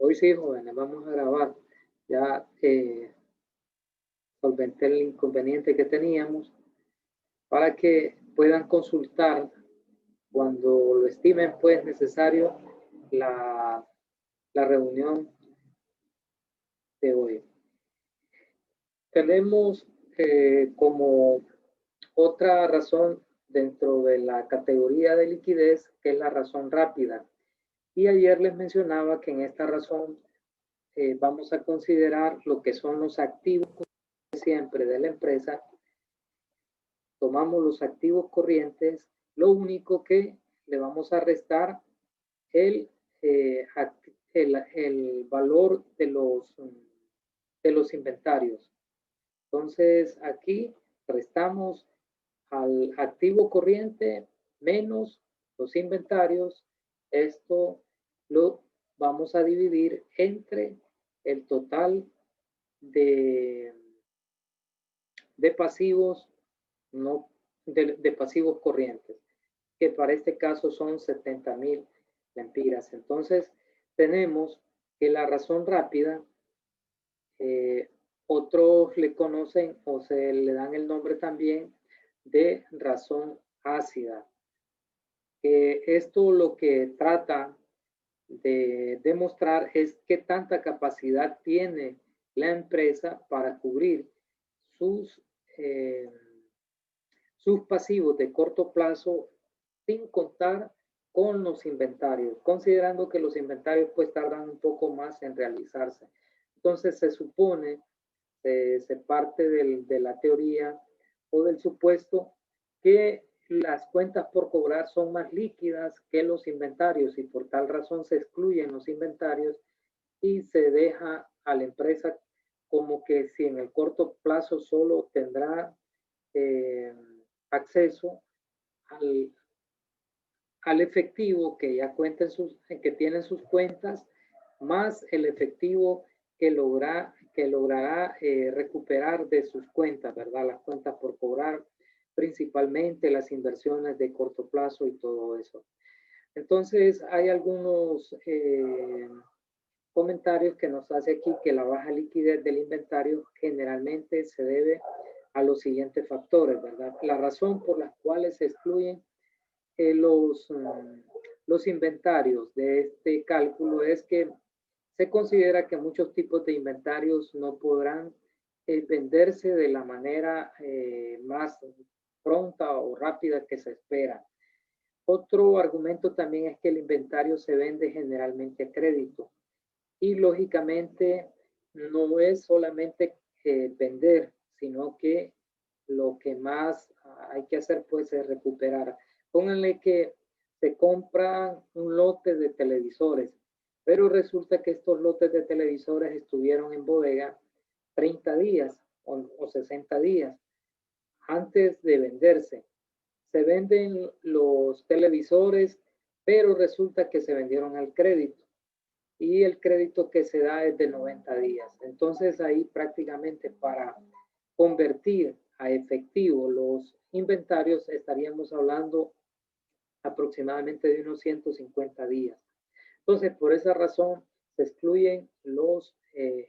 Hoy sí, jóvenes, vamos a grabar. Ya solventé el inconveniente que teníamos para que puedan consultar cuando lo estimen pues necesario la, la reunión de hoy. Tenemos como otra razón dentro de la categoría de liquidez, que es la razón rápida. Y ayer les mencionaba que en esta razón vamos a considerar lo que son los activos siempre de la empresa. Tomamos los activos corrientes, lo único que le vamos a restar el, eh, el valor de los inventarios. Entonces aquí restamos al activo corriente menos los inventarios. Esto lo vamos a dividir entre el total de pasivos, no de pasivos corrientes, que para este caso son 70,000 lempiras. Entonces tenemos que la razón rápida, otros le conocen o se le dan el nombre también de razón ácida. Esto lo que trata de demostrar es qué tanta capacidad tiene la empresa para cubrir sus, eh, sus pasivos de corto plazo sin contar con los inventarios, considerando que los inventarios pues tardan un poco más en realizarse. Entonces se supone, se parte de la teoría o del supuesto que las cuentas por cobrar son más líquidas que los inventarios y por tal razón se excluyen los inventarios y se deja a la empresa como que si en el corto plazo solo tendrá acceso al, al efectivo que ya cuenta que tiene sus cuentas, más el efectivo que logrará recuperar de sus cuentas, ¿verdad? Las cuentas por cobrar, principalmente las inversiones de corto plazo y todo eso. Entonces, hay algunos comentarios que nos hace aquí que la baja liquidez del inventario generalmente se debe a los siguientes factores, ¿verdad? La razón por las cuales se excluyen los inventarios de este cálculo es que se considera que muchos tipos de inventarios no podrán venderse de la manera más pronta o rápida que se espera. Otro argumento también es que el inventario se vende generalmente a crédito y lógicamente no es solamente vender, sino que lo que más hay que hacer pues es recuperar. Pónganle que se compran un lote de televisores, pero resulta que estos lotes de televisores estuvieron en bodega 30 días o 60 días antes de venderse. Se venden los televisores, pero resulta que se vendieron al crédito y el crédito que se da es de 90 días. Entonces ahí prácticamente para convertir a efectivo los inventarios estaríamos hablando aproximadamente de unos 150 días. Entonces, por esa razón se excluyen los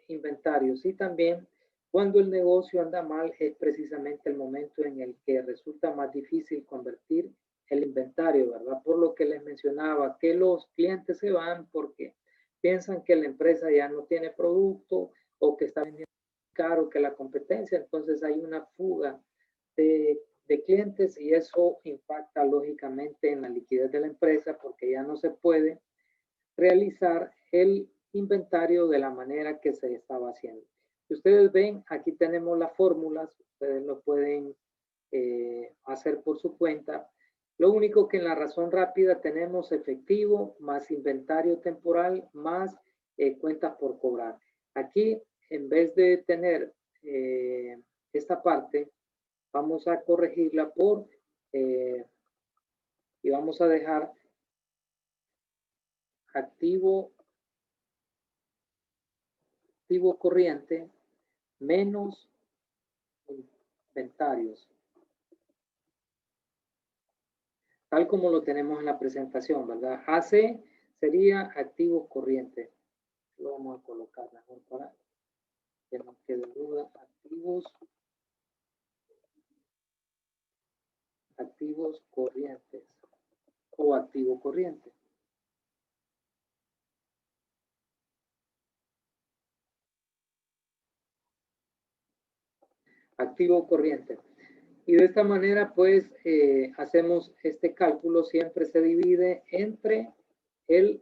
inventarios y también cuando el negocio anda mal es precisamente el momento en el que resulta más difícil convertir el inventario, ¿verdad? Por lo que les mencionaba que los clientes se van porque piensan que la empresa ya no tiene producto o que está vendiendo caro que la competencia, entonces hay una fuga de clientes y eso impacta lógicamente en la liquidez de la empresa porque ya no se puede realizar el inventario de la manera que se estaba haciendo. Si ustedes ven, aquí tenemos las fórmulas, ustedes lo pueden hacer por su cuenta. Lo único que en la razón rápida tenemos efectivo más inventario temporal más cuentas por cobrar. Aquí, en vez de tener esta parte, vamos a corregirla por y vamos a dejar activo corriente menos inventarios, tal como lo tenemos en la presentación, ¿verdad? AC sería activo corriente. lo vamos a colocar mejor para que no quede duda. Activos corrientes o activo corriente. Activo corriente. Y de esta manera, pues, hacemos este cálculo, siempre se divide entre el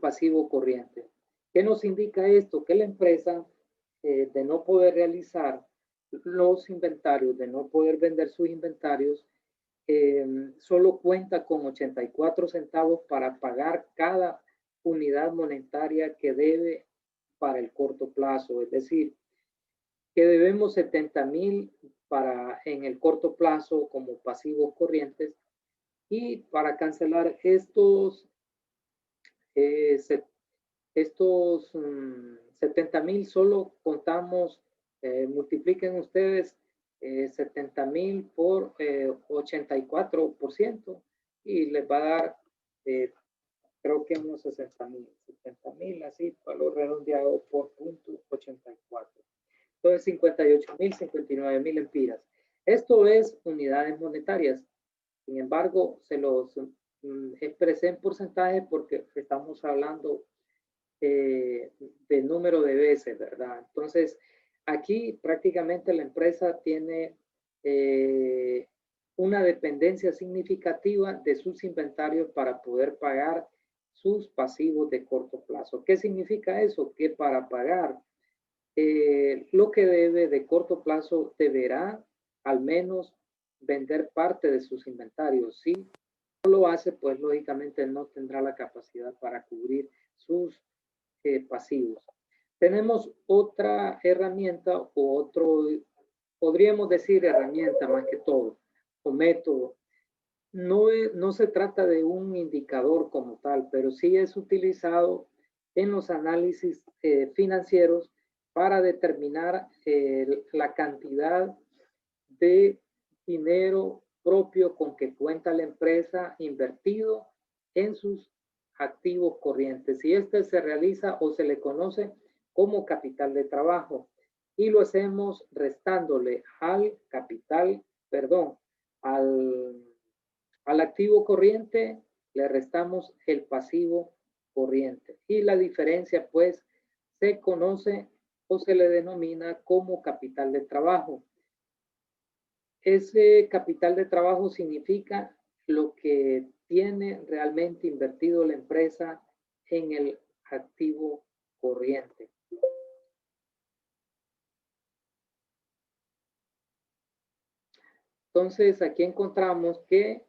pasivo corriente. ¿Qué nos indica esto? Que la empresa, de no poder realizar los inventarios, de no poder vender sus inventarios, solo cuenta con 84 centavos para pagar cada unidad monetaria que debe para el corto plazo, es decir, que debemos 70,000 en el corto plazo como pasivos corrientes, y para cancelar estos 70,000 solo contamos, multipliquen ustedes 70,000 por 84% y les va a dar, creo que unos 60,000, así, valor redondeado por punto 84. Entonces 58,000, 59,000 empiras. Esto es unidades monetarias. Sin embargo, se los expresé en porcentaje porque estamos hablando de número de veces, ¿verdad? Entonces, aquí prácticamente la empresa tiene una dependencia significativa de sus inventarios para poder pagar sus pasivos de corto plazo. ¿Qué significa eso? Que para pagar lo que debe de corto plazo deberá al menos vender parte de sus inventarios. Si no lo hace, pues lógicamente no tendrá la capacidad para cubrir sus pasivos. Tenemos otra herramienta o otro, podríamos decir herramienta más que todo, o método. No se trata de un indicador como tal, pero sí es utilizado en los análisis financieros para determinar la cantidad de dinero propio con que cuenta la empresa invertido en sus activos corrientes. Y este se realiza o se le conoce como capital de trabajo. Y lo hacemos restándole al al activo corriente, le restamos el pasivo corriente. Y la diferencia, pues, se conoce o se le denomina como capital de trabajo. Ese capital de trabajo significa lo que tiene realmente invertido la empresa en el activo corriente. Entonces, aquí encontramos que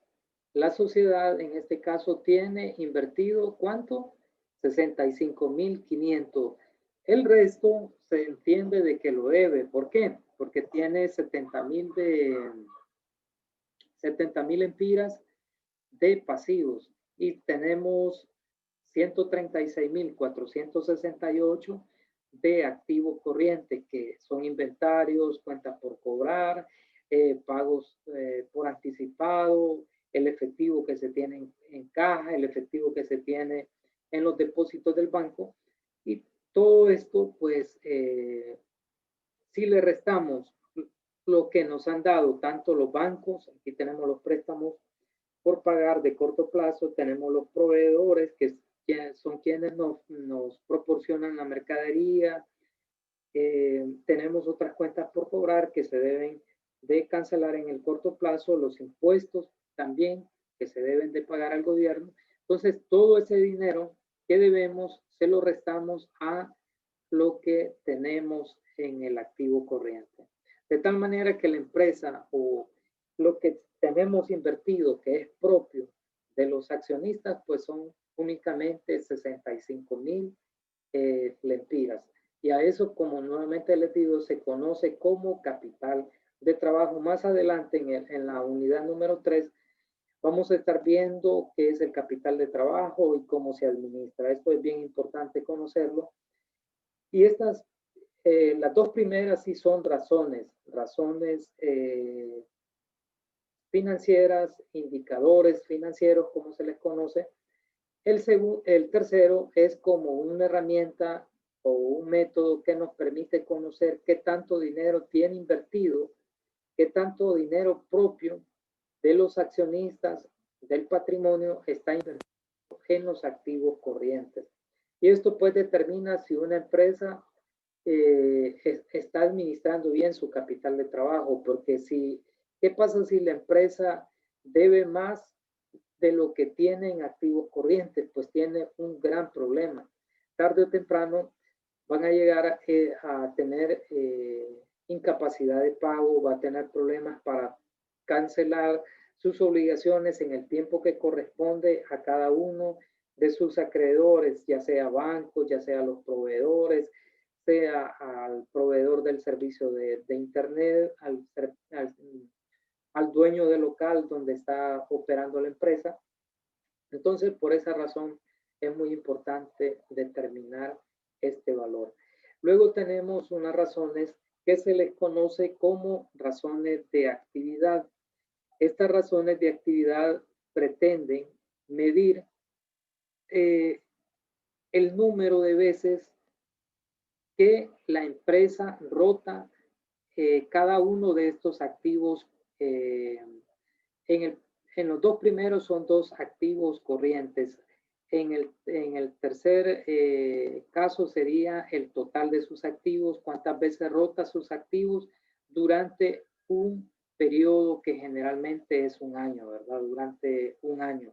la sociedad, en este caso, tiene invertido, ¿cuánto? 65,500. El resto se entiende de que lo debe. ¿Por qué? Porque tiene 70,000 empiras de pasivos y tenemos 136,468 de activo corriente, que son inventarios, cuentas por cobrar, pagos por anticipado, el efectivo que se tiene en caja, el efectivo que se tiene en los depósitos del banco. Y todo esto, pues, si le restamos lo que nos han dado tanto los bancos, aquí tenemos los préstamos por pagar de corto plazo, tenemos los proveedores que son quienes nos proporcionan la mercadería, tenemos otras cuentas por cobrar que se deben de cancelar en el corto plazo, los impuestos también que se deben de pagar al gobierno. Entonces, todo ese dinero que debemos se lo restamos a lo que tenemos en el activo corriente. De tal manera que la empresa o lo que tenemos invertido, que es propio de los accionistas, pues son únicamente 65,000 lempiras. Y a eso, como nuevamente les digo, se conoce como capital de trabajo. Más adelante, en la unidad número 3, vamos a estar viendo qué es el capital de trabajo y cómo se administra. Esto es bien importante conocerlo. Y estas, las dos primeras sí son razones financieras, indicadores financieros, como se les conoce, El tercero es como una herramienta o un método que nos permite conocer qué tanto dinero tiene invertido, qué tanto dinero propio de los accionistas del patrimonio está invertido en los activos corrientes. Y esto pues determina si una empresa está administrando bien su capital de trabajo, porque ¿qué pasa si la empresa debe más de lo que tiene en activos corrientes? Pues tiene un gran problema. Tarde o temprano van a llegar a tener incapacidad de pago, va a tener problemas para cancelar sus obligaciones en el tiempo que corresponde a cada uno de sus acreedores, ya sea bancos, ya sea los proveedores, sea al proveedor del servicio de Internet, al dueño del local donde está operando la empresa. Entonces, por esa razón, es muy importante determinar este valor. Luego tenemos unas razones que se les conoce como razones de actividad. Estas razones de actividad pretenden medir el número de veces que la empresa rota cada uno de estos activos. En los dos primeros son dos activos corrientes. En el tercer caso sería el total de sus activos, cuántas veces rota sus activos durante un periodo que generalmente es un año, ¿verdad? Durante un año.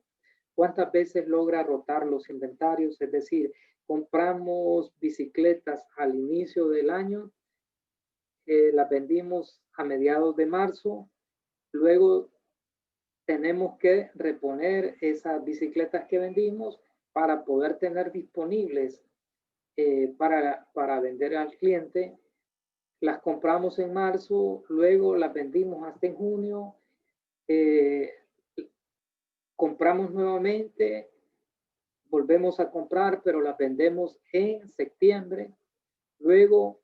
¿Cuántas veces logra rotar los inventarios? Es decir, compramos bicicletas al inicio del año, las vendimos a mediados de marzo, luego tenemos que reponer esas bicicletas que vendimos para poder tener disponibles para vender al cliente. Las compramos en marzo, luego las vendimos hasta en junio, compramos nuevamente, volvemos a comprar, pero las vendemos en septiembre, luego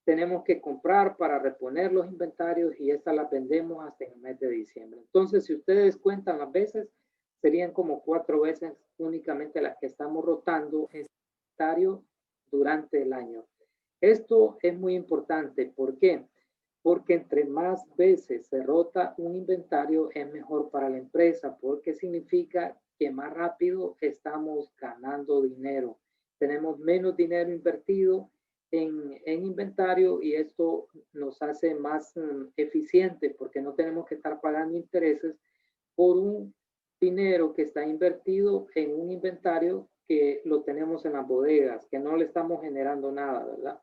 tenemos que comprar para reponer los inventarios y estas las vendemos hasta en el mes de diciembre. Entonces, si ustedes cuentan las veces, serían como 4 veces únicamente las que estamos rotando en inventario durante el año. Esto es muy importante. ¿Por qué? Porque entre más veces se rota un inventario es mejor para la empresa, porque significa que más rápido estamos ganando dinero. Tenemos menos dinero invertido en inventario y esto nos hace más eficientes porque no tenemos que estar pagando intereses por un dinero que está invertido en un inventario que lo tenemos en las bodegas, que no le estamos generando nada, ¿verdad?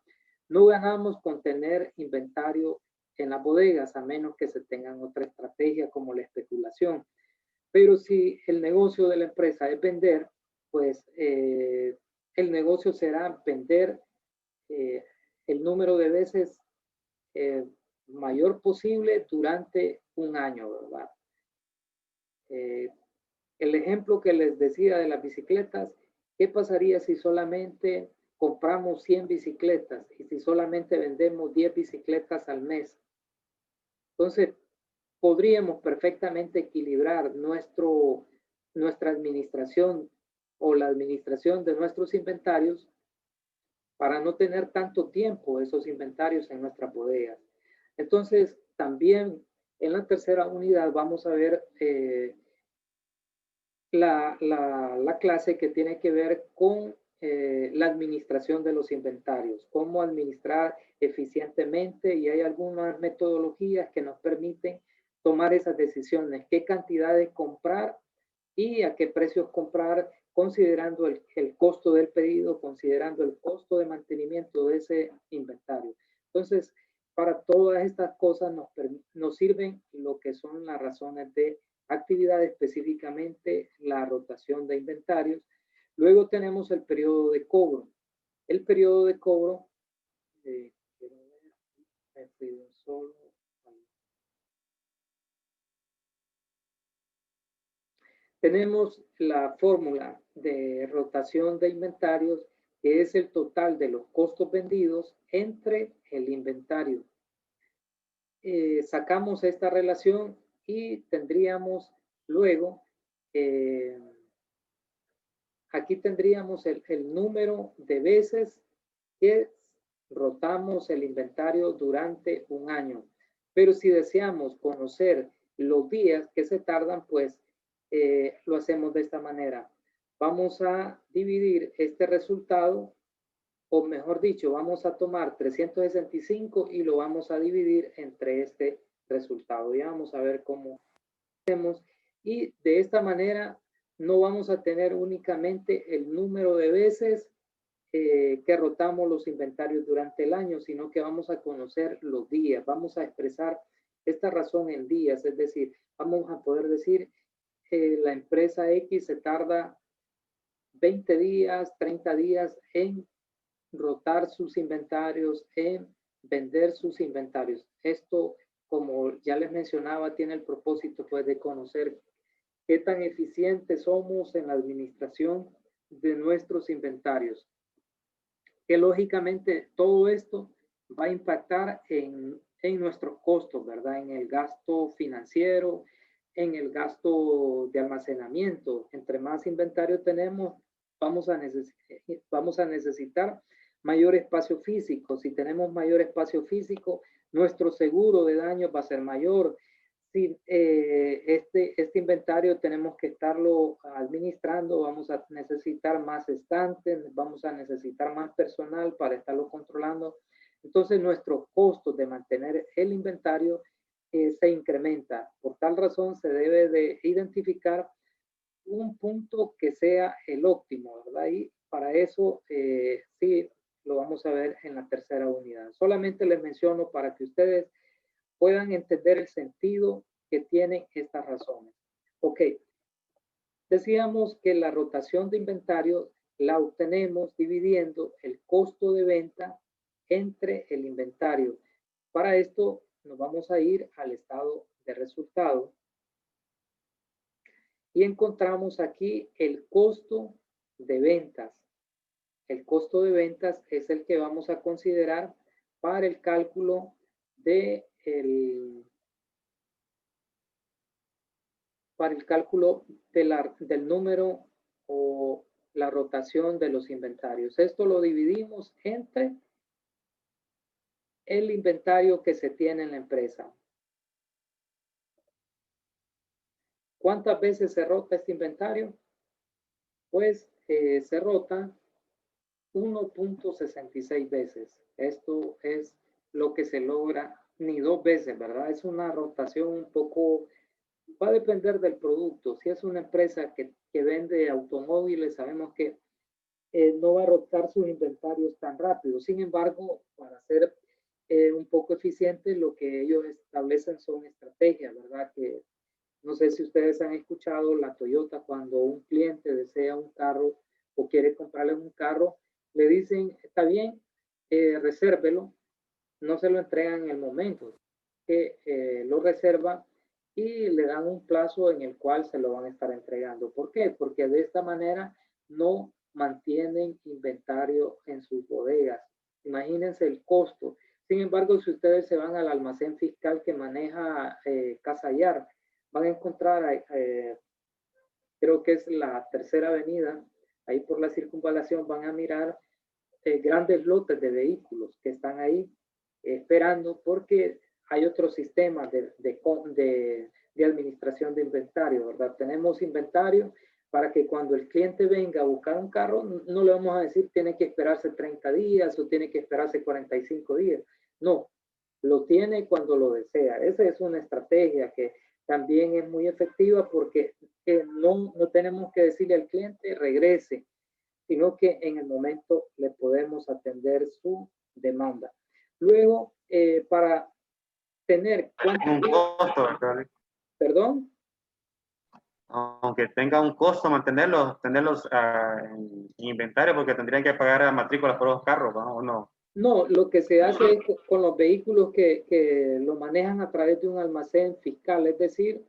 No ganamos con tener inventario en las bodegas, a menos que se tengan otra estrategia como la especulación. Pero si el negocio de la empresa es vender, pues el negocio será vender el número de veces mayor posible durante un año, ¿verdad? El ejemplo que les decía de las bicicletas, ¿qué pasaría si solamente compramos 100 bicicletas y si solamente vendemos 10 bicicletas al mes? Entonces, podríamos perfectamente equilibrar nuestra administración o la administración de nuestros inventarios para no tener tanto tiempo esos inventarios en nuestras bodegas. Entonces, también en la tercera unidad vamos a ver la clase que tiene que ver con la administración de los inventarios, cómo administrar eficientemente, y hay algunas metodologías que nos permiten tomar esas decisiones, qué cantidades comprar y a qué precios comprar, considerando el costo del pedido, considerando el costo de mantenimiento de ese inventario. Entonces, para todas estas cosas nos sirven lo que son las razones de actividad, específicamente la rotación de inventarios. Luego tenemos el periodo de cobro. El periodo de cobro, tenemos la fórmula de rotación de inventarios, que es el total de los costos vendidos entre el inventario. Sacamos esta relación y tendríamos luego aquí tendríamos el número de veces que rotamos el inventario durante un año. Pero si deseamos conocer los días que se tardan, pues lo hacemos de esta manera. Vamos a dividir este resultado, o mejor dicho, vamos a tomar 365 y lo vamos a dividir entre este resultado. Ya vamos a ver cómo hacemos. Y de esta manera no vamos a tener únicamente el número de veces que rotamos los inventarios durante el año, sino que vamos a conocer los días, vamos a expresar esta razón en días, es decir, vamos a poder decir la empresa X se tarda 20 días, 30 días en rotar sus inventarios, en vender sus inventarios. Esto, como ya les mencionaba, tiene el propósito pues de conocer qué tan eficientes somos en la administración de nuestros inventarios. Que lógicamente todo esto va a impactar en nuestros costos, ¿verdad? En el gasto financiero, en el gasto de almacenamiento. Entre más inventario tenemos, vamos a necesitar mayor espacio físico. Si tenemos mayor espacio físico, nuestro seguro de daños va a ser mayor. Si este inventario tenemos que estarlo administrando, vamos a necesitar más estantes, vamos a necesitar más personal para estarlo controlando. Entonces, nuestros costos de mantener el inventario se incrementa. Por tal razón, se debe de identificar un punto que sea el óptimo, ¿verdad? Y para eso, sí, lo vamos a ver en la tercera unidad. Solamente les menciono para que ustedes puedan entender el sentido que tienen estas razones. Ok, decíamos que la rotación de inventario la obtenemos dividiendo el costo de venta entre el inventario. Para esto nos vamos a ir al estado de resultado y encontramos aquí el costo de ventas. El costo de ventas es el que vamos a considerar para el cálculo del número o la rotación de los inventarios. Esto lo dividimos entre el inventario que se tiene en la empresa. ¿Cuántas veces se rota este inventario? Pues se rota 1.66 veces. Esto es lo que se logra, ni 2 veces, ¿verdad? Es una rotación un poco, va a depender del producto. Si es una empresa que vende automóviles, sabemos que no va a rotar sus inventarios tan rápido. Sin embargo, para ser un poco eficiente, lo que ellos establecen son estrategias, ¿verdad? Que no sé si ustedes han escuchado la Toyota cuando un cliente desea un carro o quiere comprarle un carro, le dicen, está bien, resérvelo, no se lo entregan en el momento, que lo reserva y le dan un plazo en el cual se lo van a estar entregando. ¿Por qué? Porque de esta manera no mantienen inventario en sus bodegas. Imagínense el costo. Sin embargo, si ustedes se van al almacén fiscal que maneja Casayar, van a encontrar, creo que es la tercera avenida, ahí por la circunvalación van a mirar grandes lotes de vehículos que están ahí esperando porque hay otro sistema de administración de inventario, ¿verdad? Tenemos inventario para que cuando el cliente venga a buscar un carro, no le vamos a decir tiene que esperarse 30 días o tiene que esperarse 45 días. No, lo tiene cuando lo desea. Esa es una estrategia que también es muy efectiva porque no tenemos que decirle al cliente regrese, sino que en el momento le podemos atender su demanda. Luego, para tener... Un costo, ¿Perdón? aunque tenga un costo mantenerlos en inventario, porque tendrían que pagar matrículas por los carros, ¿no? ¿O no? No, lo que se hace es con los vehículos que lo manejan a través de un almacén fiscal, es decir,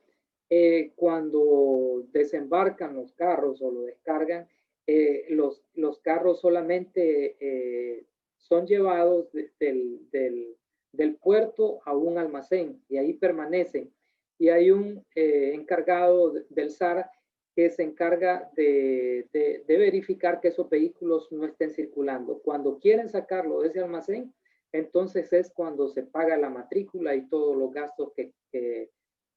cuando desembarcan los carros o lo descargan, los carros solamente son llevados del puerto a un almacén y ahí permanecen. Y hay un encargado del SAR que se encarga de verificar que esos vehículos no estén circulando. Cuando quieren sacarlo de ese almacén, entonces es cuando se paga la matrícula y todos los gastos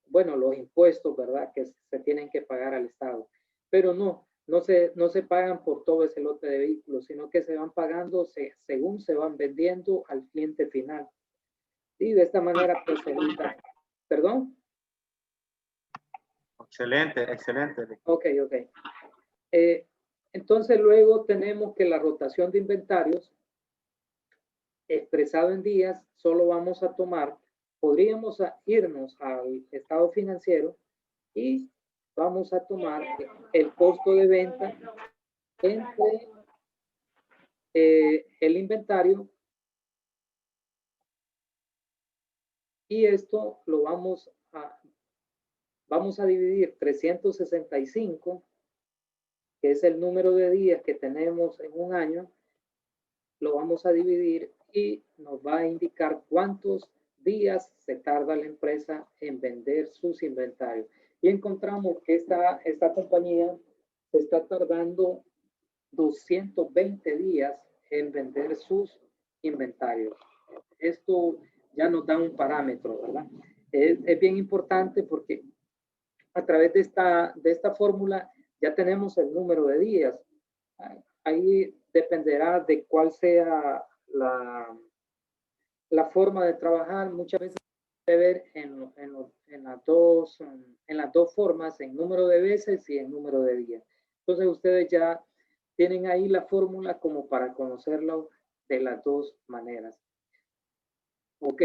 bueno, los impuestos, ¿verdad? Que se tienen que pagar al Estado. Pero no se pagan por todo ese lote de vehículos, sino que se van pagando según se van vendiendo al cliente final. Y de esta manera, pues, se evita. ¿Perdón? Excelente, excelente. Ok. Entonces luego tenemos que la rotación de inventarios expresado en días, solo vamos a tomar, podríamos irnos al estado financiero y vamos a tomar el costo de venta entre el inventario, y esto lo vamos a dividir 365, que es el número de días que tenemos en un año, lo vamos a dividir y nos va a indicar cuántos días se tarda la empresa en vender sus inventarios. Y encontramos que esta compañía se está tardando 220 días en vender sus inventarios. Esto ya nos da un parámetro, ¿verdad? Es bien importante porque a través de esta fórmula ya tenemos el número de días. Ahí dependerá de cuál sea la forma de trabajar. Muchas veces se puede ver en las dos formas, en número de veces y en número de días. Entonces ustedes ya tienen ahí la fórmula como para conocerlo de las dos maneras. Ok,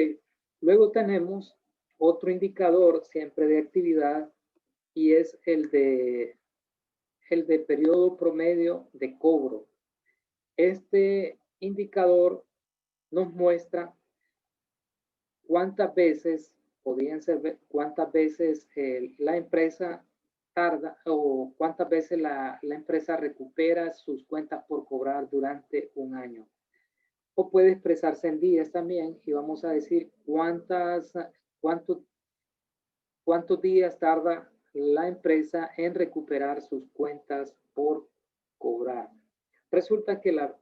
luego tenemos otro indicador siempre de actividad y es el de periodo promedio de cobro. Este indicador nos muestra cuántas veces la empresa tarda o cuántas veces la empresa recupera sus cuentas por cobrar durante un año. O puede expresarse en días también y vamos a decir cuántos días tarda la empresa en recuperar sus cuentas por cobrar. Resulta que las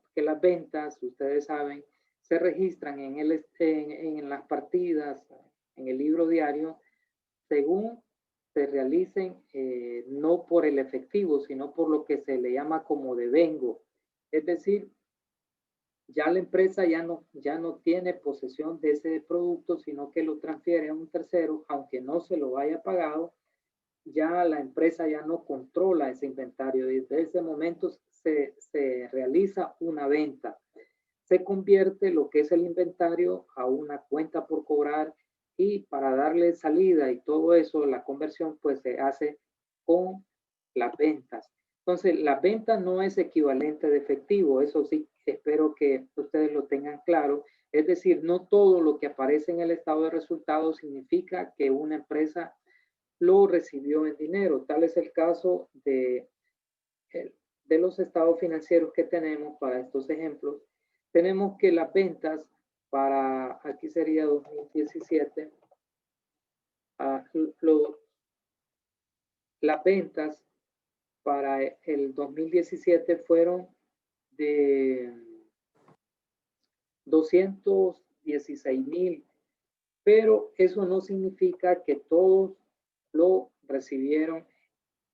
ventas, ustedes saben, se registran en las partidas, en el libro diario, según se realicen, no por el efectivo, sino por lo que se le llama como devengo. Es decir, ya la empresa ya no tiene posesión de ese producto, sino que lo transfiere a un tercero, aunque no se lo haya pagado, ya la empresa ya no controla ese inventario. Desde ese momento se realiza una venta. Se convierte lo que es el inventario a una cuenta por cobrar y para darle salida y todo eso, la conversión pues se hace con las ventas. Entonces, la venta no es equivalente de efectivo, eso sí, espero que ustedes lo tengan claro. Es decir, no todo lo que aparece en el estado de resultados significa que una empresa lo recibió en dinero. Tal es el caso de los estados financieros que tenemos para estos ejemplos. Tenemos que las ventas para, aquí sería 2017, las ventas para el 2017 fueron de 216,000, pero eso no significa que todos lo recibieron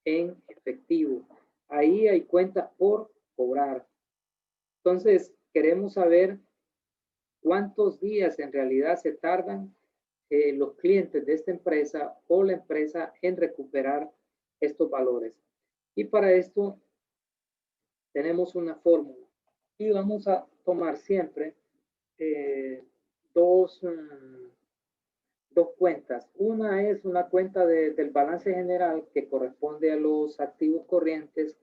en efectivo. Ahí hay cuentas por cobrar. Entonces, queremos saber cuántos días en realidad se tardan los clientes de esta empresa o la empresa en recuperar estos valores. Y para esto tenemos una fórmula y vamos a tomar siempre dos cuentas. Una es una cuenta del balance general que corresponde a los activos corrientes,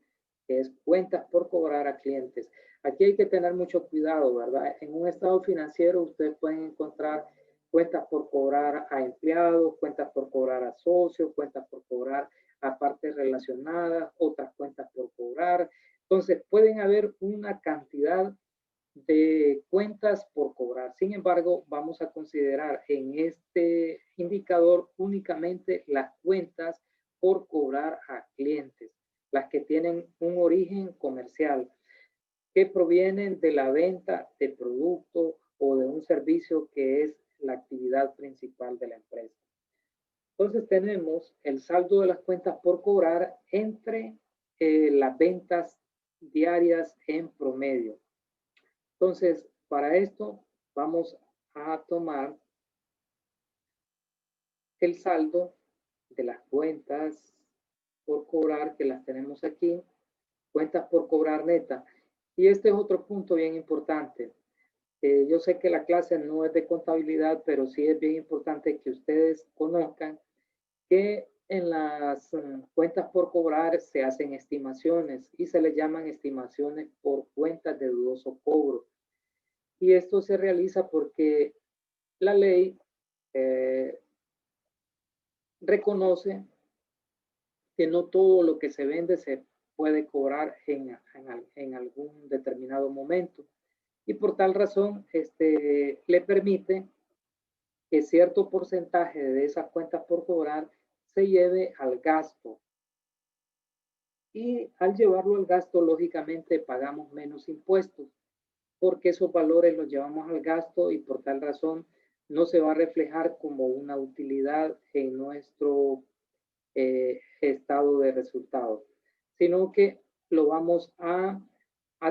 que es cuentas por cobrar a clientes. Aquí hay que tener mucho cuidado, ¿verdad? En un estado financiero ustedes pueden encontrar cuentas por cobrar a empleados, cuentas por cobrar a socios, cuentas por cobrar a partes relacionadas, otras cuentas por cobrar. Entonces pueden haber una cantidad de cuentas por cobrar. Sin embargo, vamos a considerar en este indicador únicamente las cuentas por cobrar a clientes. las que tienen un origen comercial, que provienen de la venta de producto o de un servicio que es la actividad principal de la empresa. Entonces tenemos el saldo de las cuentas por cobrar entre las ventas diarias en promedio. Entonces, para esto vamos a tomar el saldo de las cuentas por cobrar, que las tenemos aquí, cuentas por cobrar neta. Y este es otro punto bien importante. Yo sé que la clase no es de contabilidad, pero sí es bien importante que ustedes conozcan que en las cuentas por cobrar se hacen estimaciones y se les llaman estimaciones por cuentas de dudoso cobro. Y esto se realiza porque la ley reconoce que no todo lo que se vende se puede cobrar en algún determinado momento. Y por tal razón, le permite que cierto porcentaje de esas cuentas por cobrar se lleve al gasto. Y al llevarlo al gasto, lógicamente pagamos menos impuestos, porque esos valores los llevamos al gasto y por tal razón no se va a reflejar como una utilidad en nuestro estado de resultados, sino que lo vamos a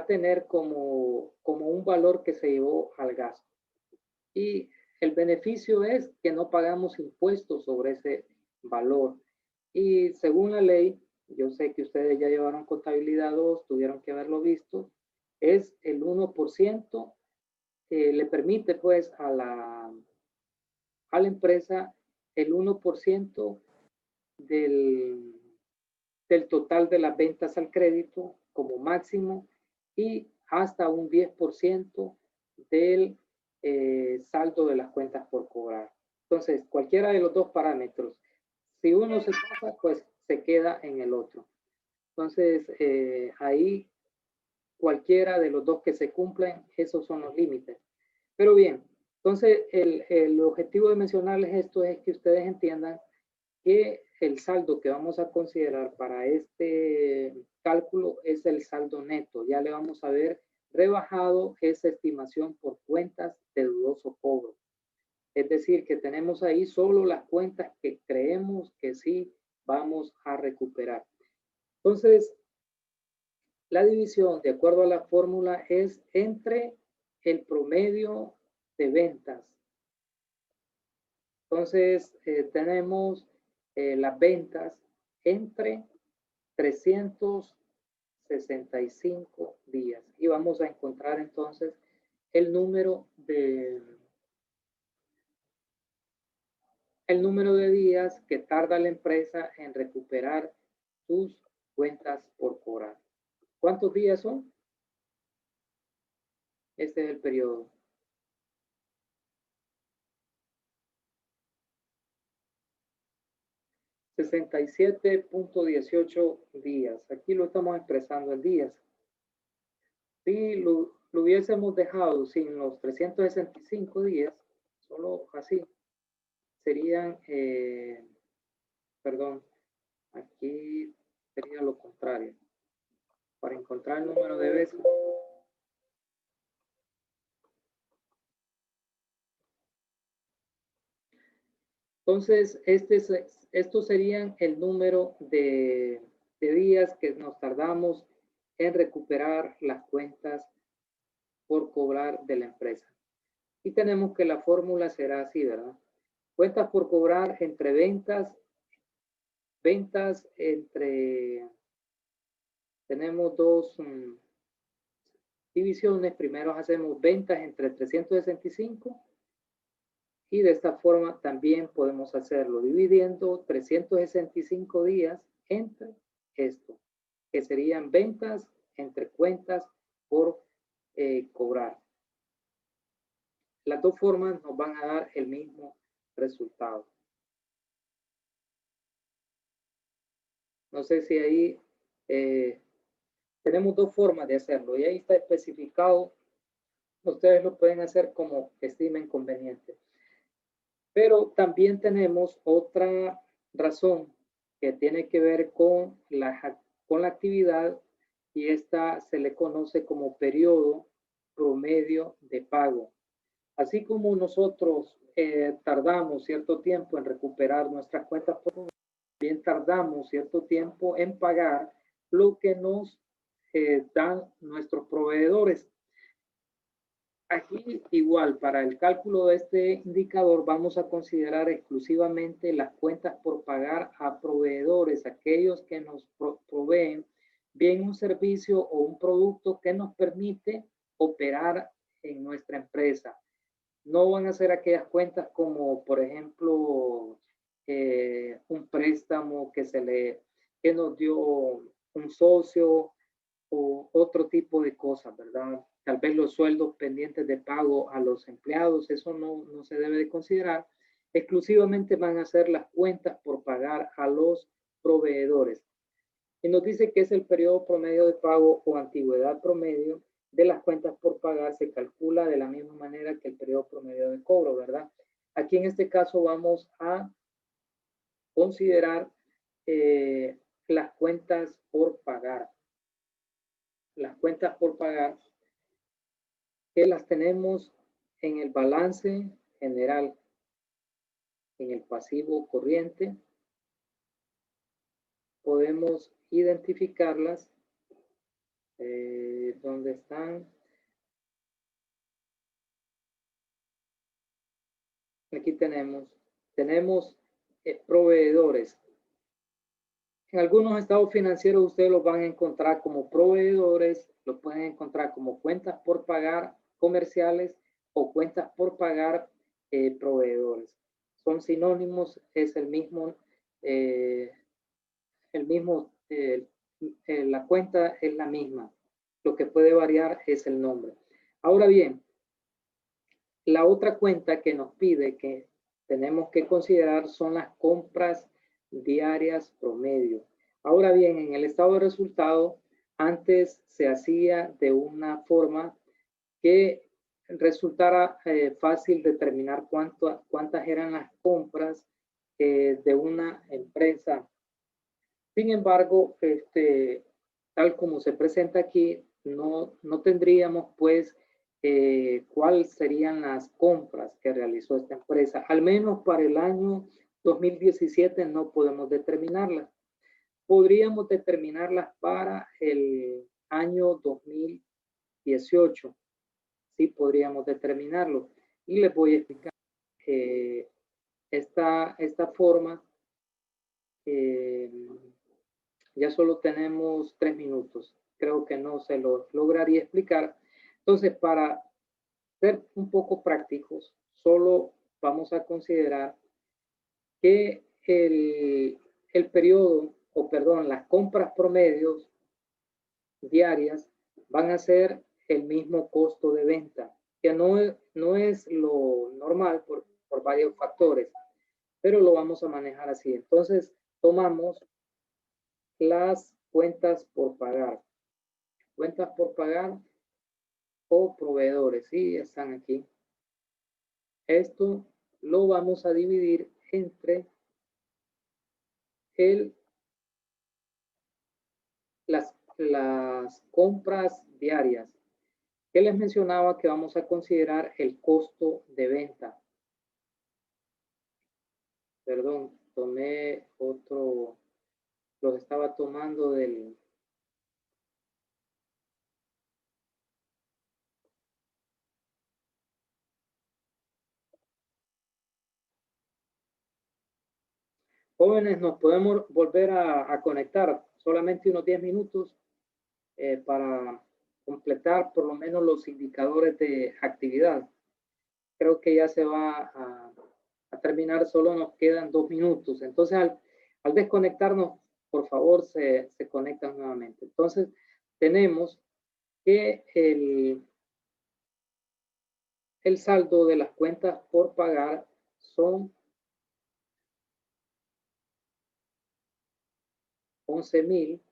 tener como un valor que se llevó al gasto. Y el beneficio es que no pagamos impuestos sobre ese valor. Y según la ley, yo sé que ustedes ya llevaron contabilidad 2, tuvieron que haberlo visto, es el 1%, que le permite pues a la empresa el 1% del total de las ventas al crédito como máximo y hasta un 10% del saldo de las cuentas por cobrar. Entonces, cualquiera de los dos parámetros, si uno se pasa, pues se queda en el otro. Entonces, ahí cualquiera de los dos que se cumplen, esos son los límites. Pero bien, entonces el objetivo de mencionarles esto es que ustedes entiendan que el saldo que vamos a considerar para este cálculo es el saldo neto. Ya le vamos a ver rebajado esa estimación por cuentas de dudoso cobro. Es decir, que tenemos ahí solo las cuentas que creemos que sí vamos a recuperar. Entonces, la división, de acuerdo a la fórmula, es entre el promedio de ventas. Entonces, tenemos las ventas entre 365 días. Y vamos a encontrar entonces el número de días que tarda la empresa en recuperar sus cuentas por cobrar. ¿Cuántos días son? Este es el periodo. $67.18 días. Aquí lo estamos expresando en días. Si lo hubiésemos dejado sin los 365 días, solo así, serían, perdón, aquí sería lo contrario. Para encontrar el número de veces. Entonces, estos serían el número de días que nos tardamos en recuperar las cuentas por cobrar de la empresa. Y tenemos que la fórmula será así, ¿verdad? Cuentas por cobrar entre ventas entre, tenemos dos divisiones. Primero hacemos ventas entre 365 y de esta forma también podemos hacerlo dividiendo 365 días entre esto, que serían ventas entre cuentas por cobrar. Las dos formas nos van a dar el mismo resultado. No sé si ahí tenemos dos formas de hacerlo y ahí está especificado. Ustedes lo pueden hacer como estimen conveniente. Pero también tenemos otra razón que tiene que ver con las con la actividad y esta se le conoce como periodo promedio de pago. Así como nosotros tardamos cierto tiempo en recuperar nuestras cuentas, también tardamos cierto tiempo en pagar lo que nos dan nuestros proveedores. Aquí igual, para el cálculo de este indicador vamos a considerar exclusivamente las cuentas por pagar a proveedores, aquellos que nos proveen bien un servicio o un producto que nos permite operar en nuestra empresa. No van a ser aquellas cuentas como, por ejemplo, un préstamo que nos dio un socio o otro tipo de cosas, ¿verdad? Tal vez los sueldos pendientes de pago a los empleados, eso no se debe de considerar. Exclusivamente van a ser las cuentas por pagar a los proveedores. Y nos dice que es el periodo promedio de pago o antigüedad promedio de las cuentas por pagar, se calcula de la misma manera que el periodo promedio de cobro, ¿verdad? Aquí en este caso vamos a considerar las cuentas por pagar. Las cuentas por pagar que las tenemos en el balance general, en el pasivo corriente. Podemos identificarlas. ¿Dónde están? Aquí tenemos proveedores. En algunos estados financieros ustedes los van a encontrar como proveedores, los pueden encontrar como cuentas por pagar comerciales o cuentas por pagar proveedores. Son sinónimos, es el mismo, la cuenta es la misma. Lo que puede variar es el nombre. Ahora bien, la otra cuenta que nos pide que tenemos que considerar son las compras diarias promedio. Ahora bien, en el estado de resultado, antes se hacía de una forma que resultara fácil determinar cuántas eran las compras de una empresa. Sin embargo, tal como se presenta aquí, no tendríamos pues cuáles serían las compras que realizó esta empresa. Al menos para el año 2017 no podemos determinarlas. Podríamos determinarlas para el año 2018. Sí, podríamos determinarlo. Y les voy a explicar esta forma. Ya solo tenemos 3 minutos. Creo que no se lo lograría explicar. Entonces, para ser un poco prácticos, solo vamos a considerar que el periodo, o perdón, las compras promedios diarias van a ser el mismo costo de venta, que no es lo normal por varios factores, pero lo vamos a manejar así. Entonces, tomamos las cuentas por pagar. Cuentas por pagar o proveedores, sí, están aquí. Esto lo vamos a dividir entre las compras diarias, que les mencionaba que vamos a considerar el costo de venta. Perdón, tomé otro, los estaba tomando del... Jóvenes, nos podemos volver a conectar solamente unos 10 minutos para completar por lo menos los indicadores de actividad. Creo que ya se va a terminar, solo nos quedan 2 minutos. Entonces, al desconectarnos, por favor, se conectan nuevamente. Entonces, tenemos que el saldo de las cuentas por pagar son 11,000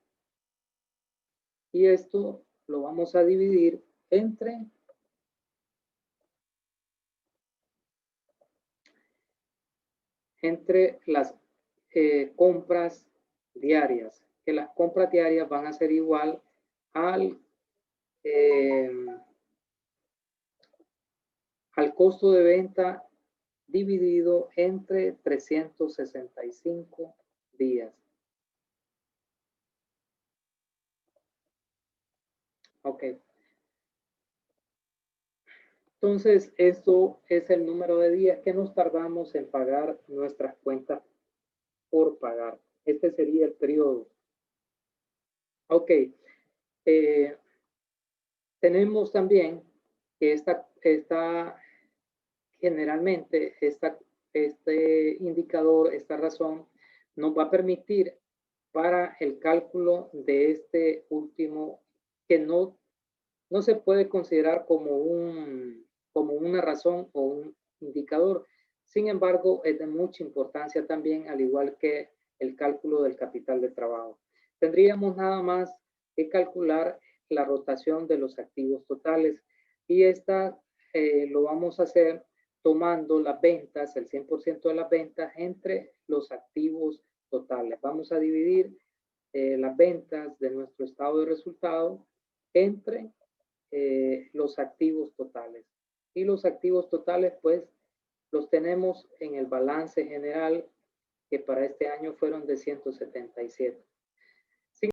y esto lo vamos a dividir entre las compras diarias, que las compras diarias van a ser igual al costo de venta dividido entre 365 días. Ok. Entonces, esto es el número de días que nos tardamos en pagar nuestras cuentas por pagar. Este sería el periodo. Ok. Tenemos también que generalmente este indicador, esta razón, nos va a permitir para el cálculo de este último, que no se puede considerar como una razón o un indicador. Sin embargo, es de mucha importancia también, al igual que el cálculo del capital de trabajo. Tendríamos nada más que calcular la rotación de los activos totales y esta lo vamos a hacer tomando las ventas, el 100% de las ventas entre los activos totales. Vamos a dividir las ventas de nuestro estado de resultado entre los activos totales. Y los activos totales, pues, los tenemos en el balance general, que para este año fueron de 177.